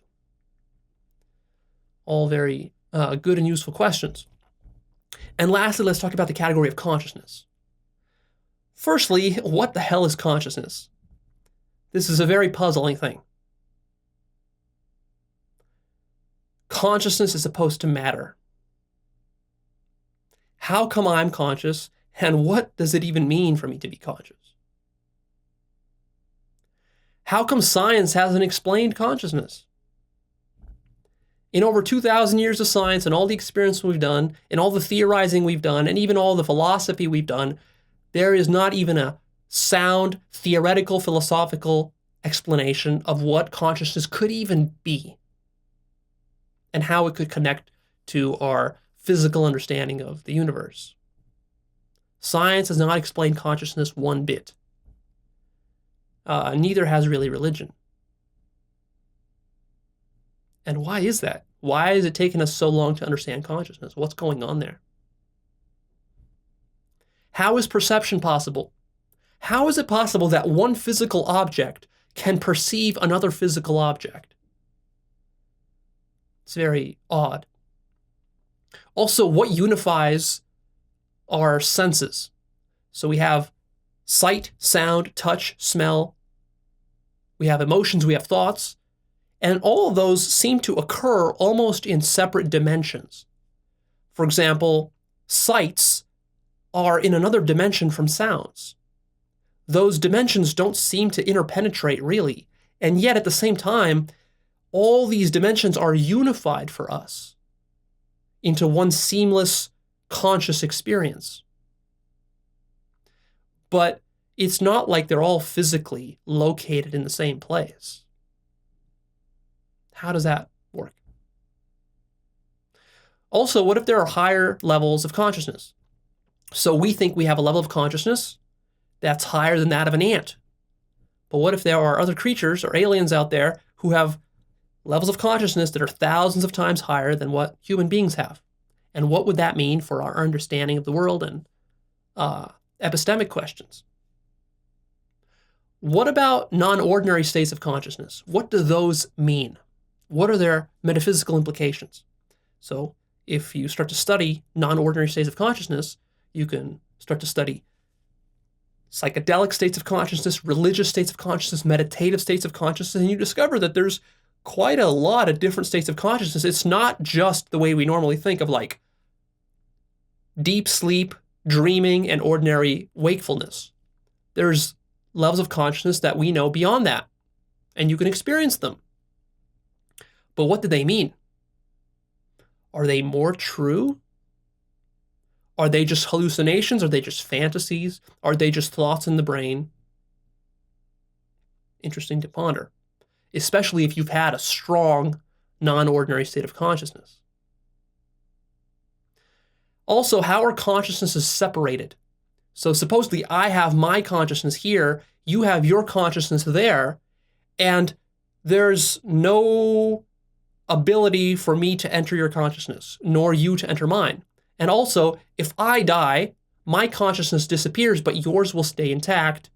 All very good and useful questions. And lastly, let's talk about the category of consciousness. Firstly, what the hell is consciousness? This is a very puzzling thing. Consciousness is supposed to matter. How come I'm conscious, and what does it even mean for me to be conscious? How come science hasn't explained consciousness? In over 2,000 years of science and all the experience we've done, and all the theorizing we've done, and even all the philosophy we've done, there is not even a sound, theoretical, philosophical explanation of what consciousness could even be and how it could connect to our physical understanding of the universe. Science has not explained consciousness one bit. Neither has really religion. And why is that? Why has it taken us so long to understand consciousness? What's going on there? How is perception possible? How is it possible that one physical object can perceive another physical object? It's very odd. Also, what unifies our senses? So we have sight, sound, touch, smell. We have emotions, we have thoughts. And all of those seem to occur almost in separate dimensions. For example, sights are in another dimension from sounds. Those dimensions don't seem to interpenetrate really. And yet at the same time, all these dimensions are unified for us into one seamless conscious experience. But it's not like they're all physically located in the same place. How does that work? Also, what if there are higher levels of consciousness? So we think we have a level of consciousness that's higher than that of an ant. But what if there are other creatures or aliens out there who have levels of consciousness that are thousands of times higher than what human beings have? And what would that mean for our understanding of the world and epistemic questions? What about non-ordinary states of consciousness? What do those mean? What are their metaphysical implications? So if you start to study non-ordinary states of consciousness, you can start to study psychedelic states of consciousness, religious states of consciousness, meditative states of consciousness, and you discover that there's quite a lot of different states of consciousness. It's not just the way we normally think of like deep sleep, dreaming, and ordinary wakefulness. There's levels of consciousness that we know beyond that, and you can experience them. But what do they mean? Are they more true? Are they just hallucinations? Are they just fantasies? Are they just thoughts in the brain? Interesting to ponder, especially if you've had a strong, non-ordinary state of consciousness. Also, how are consciousnesses separated? So supposedly I have my consciousness here, you have your consciousness there, and there's no ability for me to enter your consciousness, nor you to enter mine. And also, if I die, my consciousness disappears, but yours will stay intact.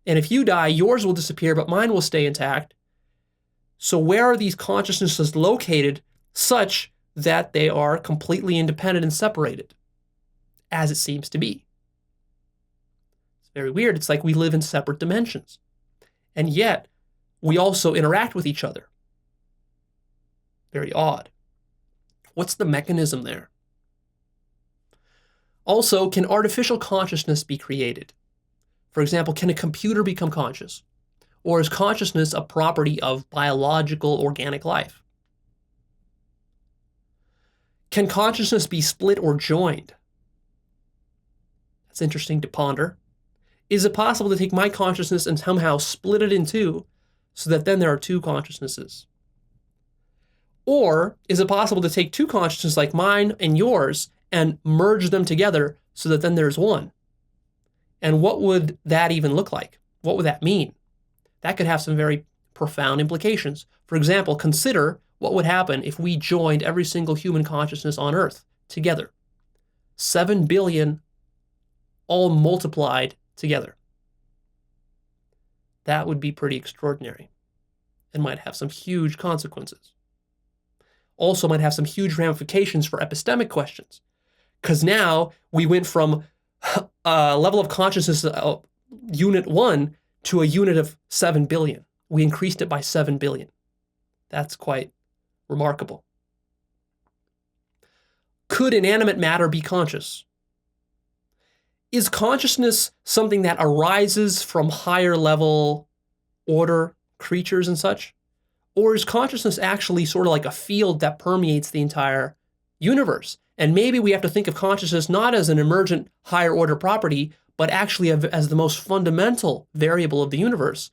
And if you die, yours will disappear, but mine will stay intact. So where are these consciousnesses located such that they are completely independent and separated, as it seems to be? It's very weird. It's like we live in separate dimensions. And yet, we also interact with each other. Very odd. What's the mechanism there? Also, can artificial consciousness be created? For example, can a computer become conscious? Or is consciousness a property of biological organic life? Can consciousness be split or joined? That's interesting to ponder. Is it possible to take my consciousness and somehow split it in two so that then there are two consciousnesses? Or is it possible to take two consciousnesses like mine and yours and merge them together so that then there's one? And what would that even look like? What would that mean? That could have some very profound implications. For example, consider what would happen if we joined every single human consciousness on Earth together. 7 billion all multiplied together. That would be pretty extraordinary and might have some huge consequences. Also might have some huge ramifications for epistemic questions, because now we went from a level of consciousness unit 1 to a unit of 7 billion. We increased it by 7 billion. That's quite remarkable. Could inanimate matter be conscious? Is consciousness something that arises from higher level order creatures and such? Or is consciousness actually sort of like a field that permeates the entire universe? And maybe we have to think of consciousness not as an emergent higher order property, but actually as the most fundamental variable of the universe,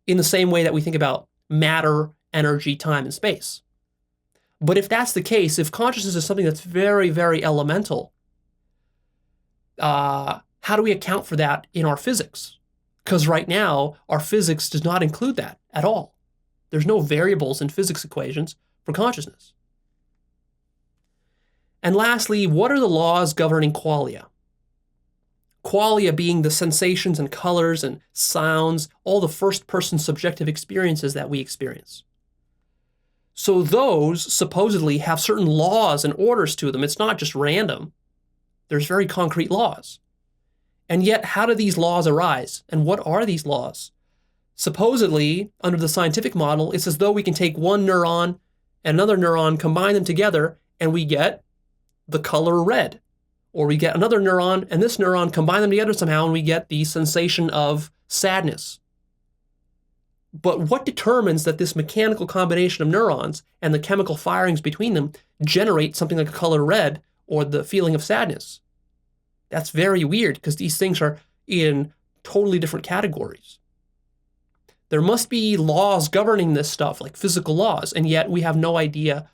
in the same way that we think about matter, energy, time, and space. But if that's the case, if consciousness is something that's very, very elemental, how do we account for that in our physics? Because right now, our physics does not include that at all. There's no variables in physics equations for consciousness. And lastly, what are the laws governing qualia? Qualia being the sensations and colors and sounds, all the first-person subjective experiences that we experience. So those supposedly have certain laws and orders to them. It's not just random. There's very concrete laws. And yet, how do these laws arise? And what are these laws? Supposedly, under the scientific model, it's as though we can take one neuron and another neuron, combine them together, and we get the color red. Or we get another neuron and this neuron, combine them together somehow, and we get the sensation of sadness. But what determines that this mechanical combination of neurons and the chemical firings between them generate something like a color red or the feeling of sadness? That's very weird, because these things are in totally different categories. There must be laws governing this stuff, like physical laws, and yet we have no idea,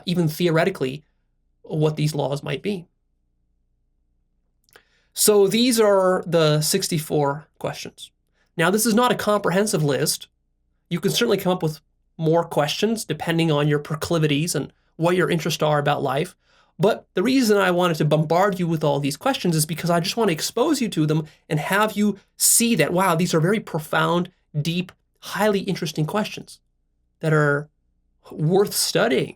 even theoretically, what these laws might be. So these are the 64 questions. Now, this is not a comprehensive list. You can certainly come up with more questions depending on your proclivities and what your interests are about life. But the reason I wanted to bombard you with all these questions is because I just want to expose you to them and have you see that, wow, these are very profound, deep, highly interesting questions that are worth studying.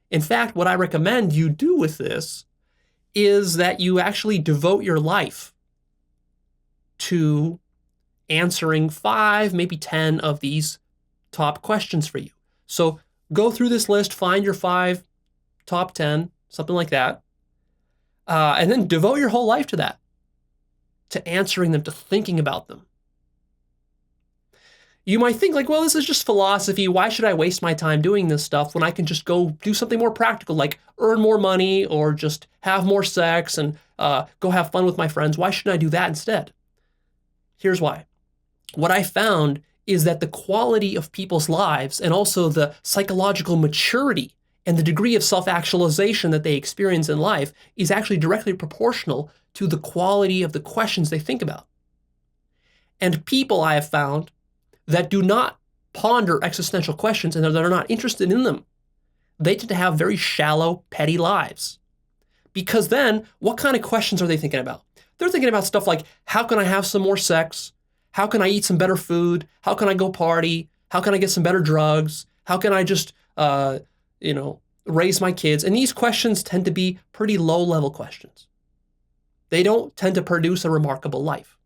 In fact, what I recommend you do with this is that you actually devote your life to answering 5, maybe 10 of these top questions for you. So go through this list, find your 5 top 10, something like that, and then devote your whole life to that, to answering them, to thinking about them. You might think like, well, this is just philosophy. Why should I waste my time doing this stuff when I can just go do something more practical, like earn more money or just have more sex and go have fun with my friends? Why shouldn't I do that instead? Here's why. What I found is that the quality of people's lives and also the psychological maturity and the degree of self-actualization that they experience in life is actually directly proportional to the quality of the questions they think about. And people, I have found, that do not ponder existential questions and that are not interested in them, they tend to have very shallow, petty lives. Because then, what kind of questions are they thinking about? They're thinking about stuff like, how can I have some more sex? How can I eat some better food? How can I go party? How can I get some better drugs? How can I just, raise my kids? And these questions tend to be pretty low-level questions. They don't tend to produce a remarkable life.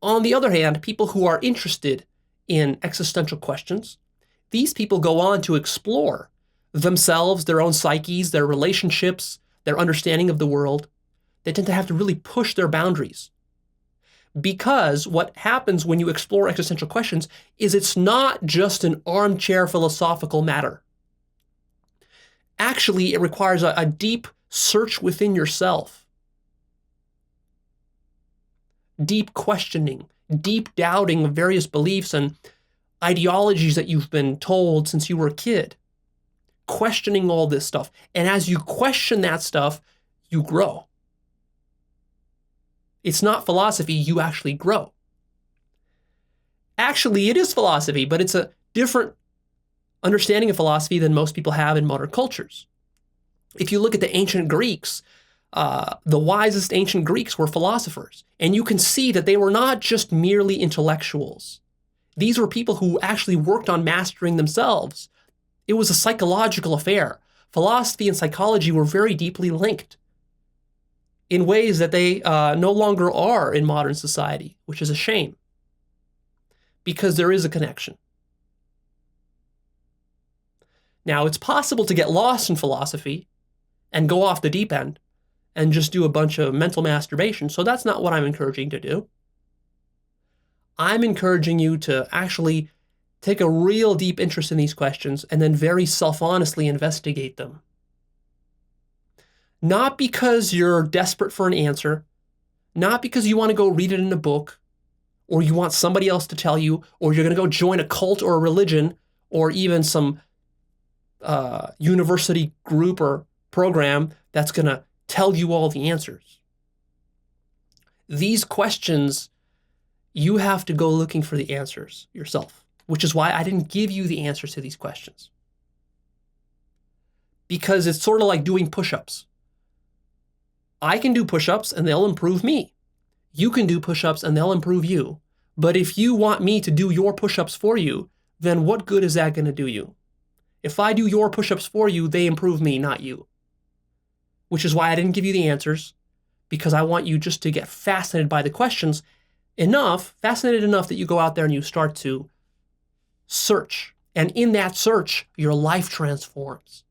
On the other hand, people who are interested in existential questions, these people go on to explore themselves, their own psyches, their relationships, their understanding of the world. They tend to have to really push their boundaries. Because what happens when you explore existential questions is it's not just an armchair philosophical matter. Actually, it requires a deep search within yourself. Deep questioning, deep doubting of various beliefs and ideologies that you've been told since you were a kid. Questioning all this stuff. And as you question that stuff, you grow. It's not philosophy, you actually grow. Actually, it is philosophy, but it's a different understanding of philosophy than most people have in modern cultures. If you look at the ancient Greeks, the wisest ancient Greeks were philosophers. And you can see that they were not just merely intellectuals. These were people who actually worked on mastering themselves. It was a psychological affair. Philosophy and psychology were very deeply linked in ways that they no longer are in modern society, which is a shame, because there is a connection. Now, it's possible to get lost in philosophy and go off the deep end and just do a bunch of mental masturbation. So that's not what I'm encouraging you to do. I'm encouraging you to actually take a real deep interest in these questions and then very self-honestly investigate them. Not because you're desperate for an answer, not because you want to go read it in a book, or you want somebody else to tell you, or you're going to go join a cult or a religion, or even some university group or program that's going to tell you all the answers. These questions, you have to go looking for the answers yourself, which is why I didn't give you the answers to these questions. Because it's sort of like doing push-ups. I can do push-ups and they'll improve me. You can do push-ups and they'll improve you. But if you want me to do your push-ups for you, then what good is that going to do you? If I do your push-ups for you, they improve me, not you. Which is why I didn't give you the answers, because I want you just to get fascinated by the questions fascinated enough that you go out there and you start to search. And in that search, your life transforms.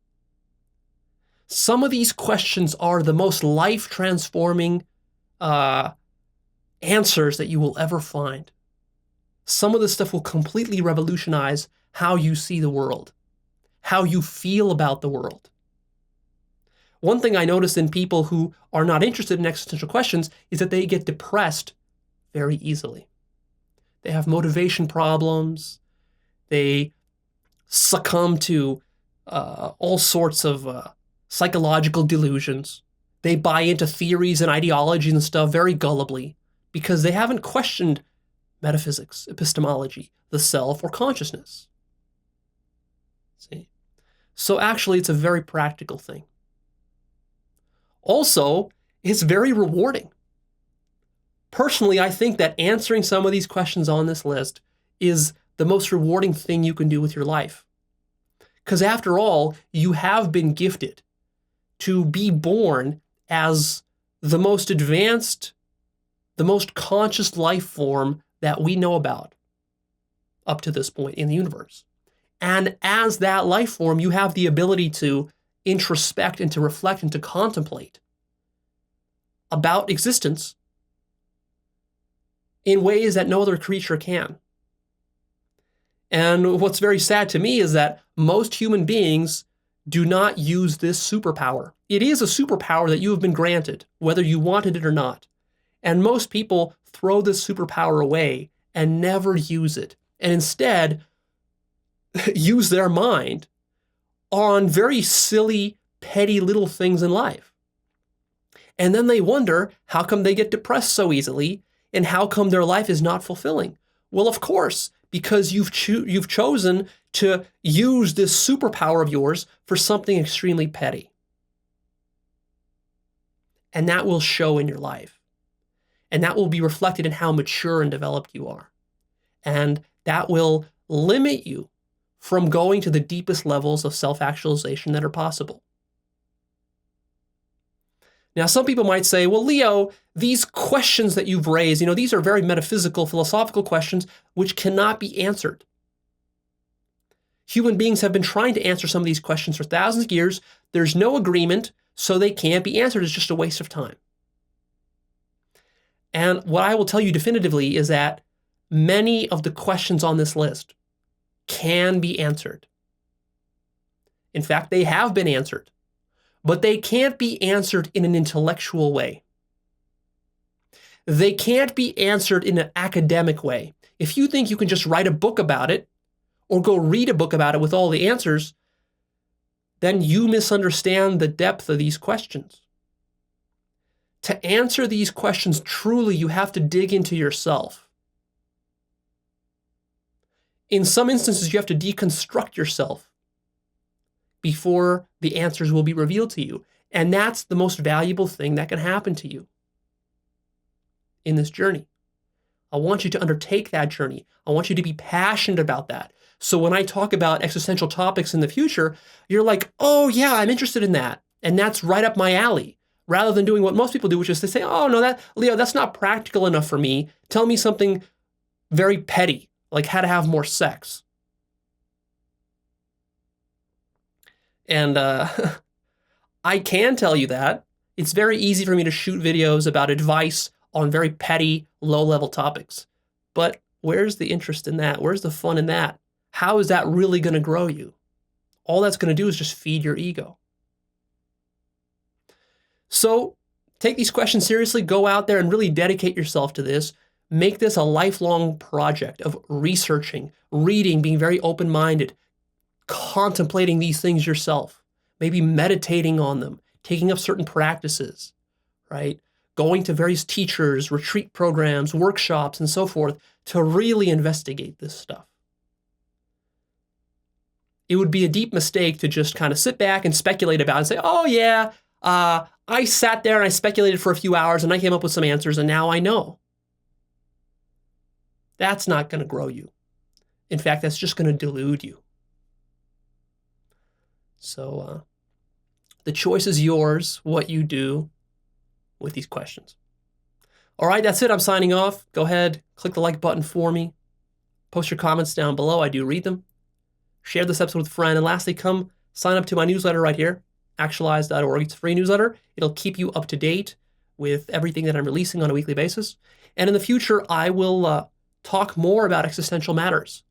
Some of these questions are the most life-transforming answers that you will ever find. Some of this stuff will completely revolutionize how you see the world, how you feel about the world. One thing I notice in people who are not interested in existential questions is that they get depressed very easily. They have motivation problems. They succumb to all sorts of psychological delusions. They buy into theories and ideologies and stuff very gullibly because they haven't questioned metaphysics, epistemology, the self, or consciousness. See? So actually, it's a very practical thing. Also, it's very rewarding. Personally, I think that answering some of these questions on this list is the most rewarding thing you can do with your life. Because after all, you have been gifted to be born as the most advanced, the most conscious life form that we know about up to this point in the universe. And as that life form, you have the ability to introspect and to reflect and to contemplate about existence in ways that no other creature can. And what's very sad to me is that most human beings do not use this superpower. It is a superpower that you have been granted, whether you wanted it or not. And most people throw this superpower away and never use it, and instead use their mind on very silly, petty little things in life. And then they wonder, how come they get depressed so easily, and how come their life is not fulfilling? Well, of course, because you've chosen to use this superpower of yours for something extremely petty. And that will show in your life. And that will be reflected in how mature and developed you are. And that will limit you from going to the deepest levels of self-actualization that are possible. Now, some people might say, well, Leo, these questions that you've raised, these are very metaphysical, philosophical questions which cannot be answered. Human beings have been trying to answer some of these questions for thousands of years. There's no agreement, so they can't be answered. It's just a waste of time. And what I will tell you definitively is that many of the questions on this list can be answered. In fact, they have been answered. But they can't be answered in an intellectual way. They can't be answered in an academic way. If you think you can just write a book about it, or go read a book about it with all the answers, then you misunderstand the depth of these questions. To answer these questions truly, you have to dig into yourself. In some instances, you have to deconstruct yourself before the answers will be revealed to you. And that's the most valuable thing that can happen to you in this journey. I want you to undertake that journey. I want you to be passionate about that. So when I talk about existential topics in the future, you're like, oh yeah, I'm interested in that. And that's right up my alley. Rather than doing what most people do, which is to say, oh no, Leo, that's not practical enough for me. Tell me something very petty, like how to have more sex. And I can tell you that. It's very easy for me to shoot videos about advice on very petty, low-level topics. But where's the interest in that? Where's the fun in that? How is that really going to grow you? All that's going to do is just feed your ego. So take these questions seriously. Go out there and really dedicate yourself to this. Make this a lifelong project of researching, reading, being very open-minded, contemplating these things yourself, maybe meditating on them, taking up certain practices, right? Going to various teachers, retreat programs, workshops, and so forth to really investigate this stuff. It would be a deep mistake to just kind of sit back and speculate about it and say, oh yeah, I sat there and I speculated for a few hours and I came up with some answers and now I know. That's not going to grow you. In fact, that's just going to delude you. So the choice is yours, what you do with these questions. All right, that's it. I'm signing off. Go ahead, click the like button for me. Post your comments down below. I do read them. Share this episode with a friend. And lastly, come sign up to my newsletter right here, Actualized.org. It's a free newsletter. It'll keep you up to date with everything that I'm releasing on a weekly basis. And in the future, I will talk more about existential matters.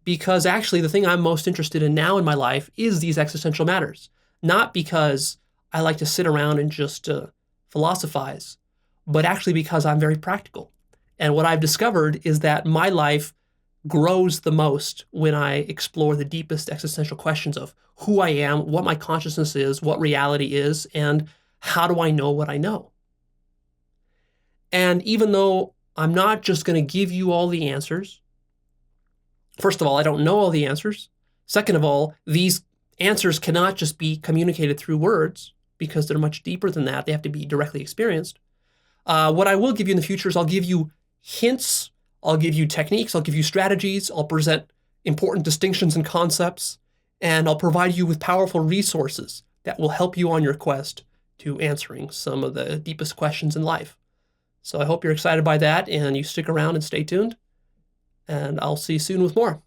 Because actually, the thing I'm most interested in now in my life is these existential matters. Not because I like to sit around and just philosophize, but actually because I'm very practical. And what I've discovered is that my life grows the most when I explore the deepest existential questions of who I am, what my consciousness is, what reality is, and how do I know what I know? And even though I'm not just going to give you all the answers, first of all, I don't know all the answers. Second of all, these answers cannot just be communicated through words because they're much deeper than that. They have to be directly experienced. What I will give you in the future is I'll give you hints, I'll give you techniques, I'll give you strategies, I'll present important distinctions and concepts, and I'll provide you with powerful resources that will help you on your quest to answering some of the deepest questions in life. So I hope you're excited by that and you stick around and stay tuned. And I'll see you soon with more.